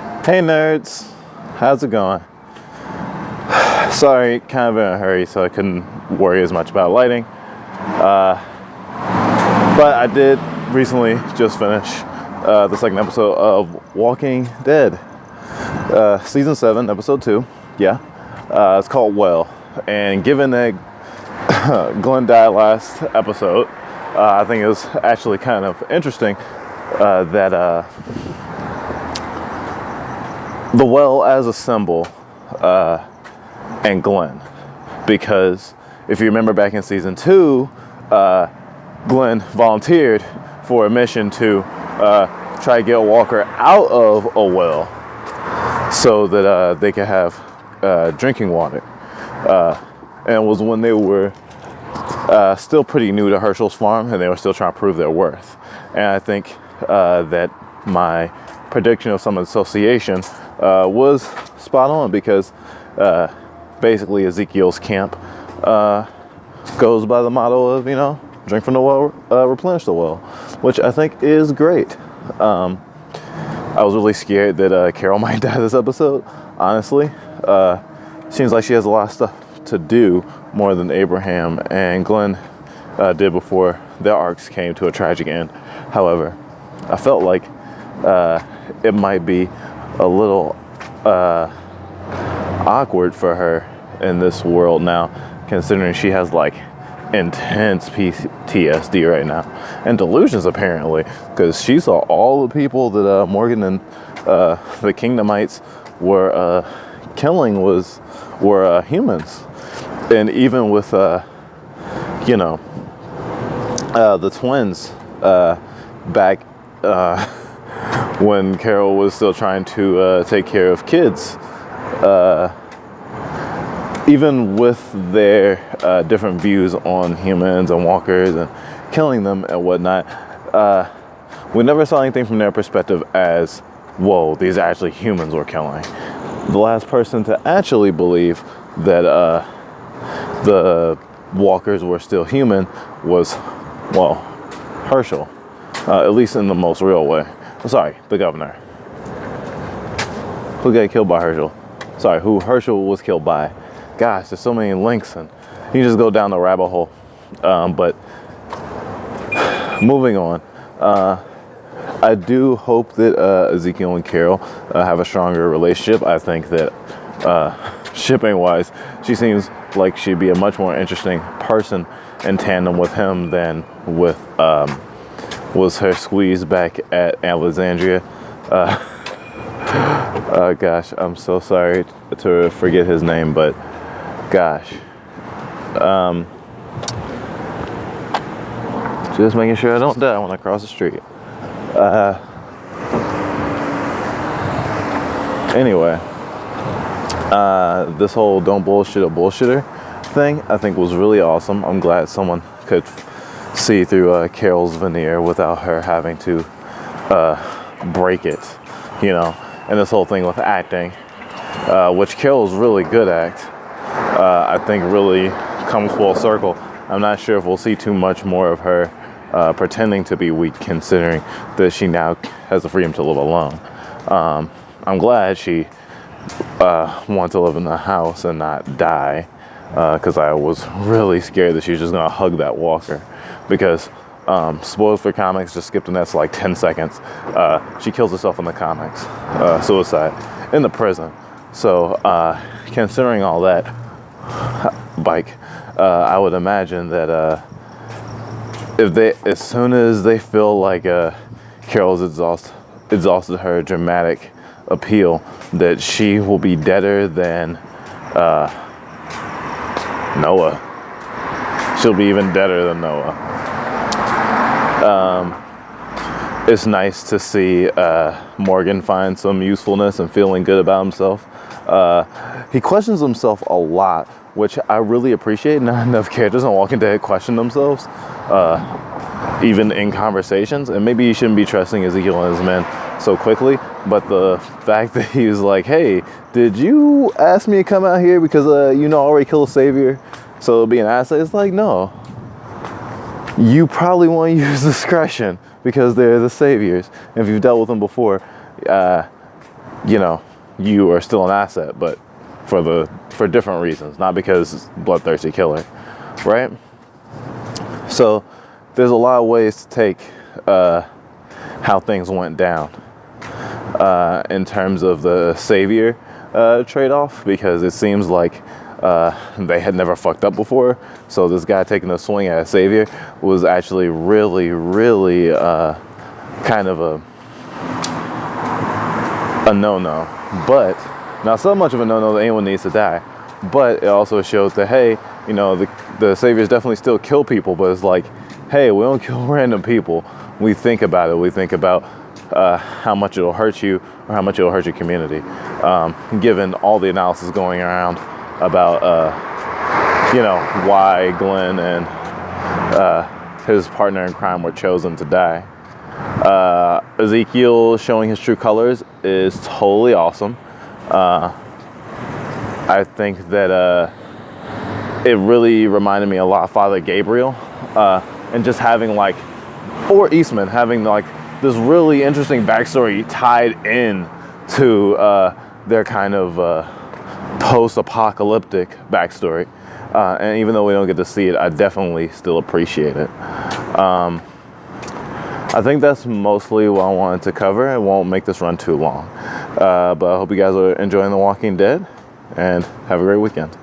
Hey nerds, how's it going? Sorry, kind of in a hurry, so I couldn't worry as much about lighting. But I did recently just finish the second episode of Walking Dead, season 7, episode 2. Yeah, it's called Well, and given that Glenn died last episode, I think it was actually kind of interesting that the well as a symbol and Glenn, because if you remember back in season 2, Glenn volunteered for a mission to try to get Walker out of a well so that they could have drinking water, and it was when they were still pretty new to Hershel's farm and they were still trying to prove their worth. And I think that my prediction of some association was spot on, because basically Ezekiel's camp goes by the motto of, drink from the well, replenish the well, which I think is great. I was really scared that Carol might die this episode, honestly. Seems like she has a lot of stuff to do, more than Abraham and Glenn did before their arcs came to a tragic end. However, I felt like it might be a little awkward for her in this world now, considering she has like intense PTSD right now and delusions apparently, because she saw all the people that Morgan and the Kingdomites were killing were humans. And even with the twins back when Carol was still trying to take care of kids, even with their different views on humans and walkers and killing them and whatnot, we never saw anything from their perspective as, whoa, these are actually humans we're killing. The last person to actually believe that the walkers were still human was, well, Hershel, at least in the most real way. Sorry, the governor, who got killed by Hershel. Sorry, who Hershel was killed by. Gosh, there's so many links, and you can just go down the rabbit hole. But moving on, I do hope that Ezekiel and Carol have a stronger relationship. I think that shipping wise, she seems like she'd be a much more interesting person in tandem with him than with was her squeeze back at Alexandria. Gosh, I'm so sorry to forget his name, but gosh, just making sure I don't die when I cross the street. Anyway, this whole don't bullshit a bullshitter thing, I think was really awesome. I'm glad someone could see through Carol's veneer without her having to break it, and this whole thing with acting, which Carol's really good at, I think really come full circle. I'm not sure if we'll see too much more of her pretending to be weak, considering that she now has the freedom to live alone. I'm glad she wanted to live in the house and not die, because I was really scared that she was just going to hug that walker, because spoilers for comics, just skip the next like 10 seconds. She kills herself in the comics, suicide, in the prison. So considering all that, I would imagine that as soon as they feel like Carol's exhausted her dramatic appeal, that she will be deader than Noah. She'll be even deader than Noah. It's nice to see Morgan find some usefulness and feeling good about himself. He questions himself a lot, which I really appreciate. Not enough characters in Walking Dead question themselves, even in conversations. And maybe you shouldn't be trusting Ezekiel and his men so quickly, but the fact that he was like, hey, did you ask me to come out here because I already killed a savior, so it'll be an asset? It's like, no, you probably want to use discretion because they're the saviors, and if you've dealt with them before, you know, you are still an asset, but for different reasons, not because bloodthirsty killer, right? So there's a lot of ways to take how things went down in terms of the savior trade-off, because it seems like they had never fucked up before. So this guy taking a swing at a savior was actually really, really kind of a no-no. But not so much of a no-no that anyone needs to die, but it also shows that, hey, you know, the saviors definitely still kill people, but it's like, hey, we don't kill random people. We think about it. We think about how much it'll hurt you or how much it'll hurt your community. Given all the analysis going around about, you know, why Glenn and his partner in crime were chosen to die. Ezekiel showing his true colors is totally awesome. I think that it really reminded me a lot of Father Gabriel, and just having like, or Eastman, having like this really interesting backstory tied in to their kind of post-apocalyptic backstory. And even though we don't get to see it, I definitely still appreciate it. I think that's mostly what I wanted to cover. It won't make this run too long. But I hope you guys are enjoying The Walking Dead, and have a great weekend.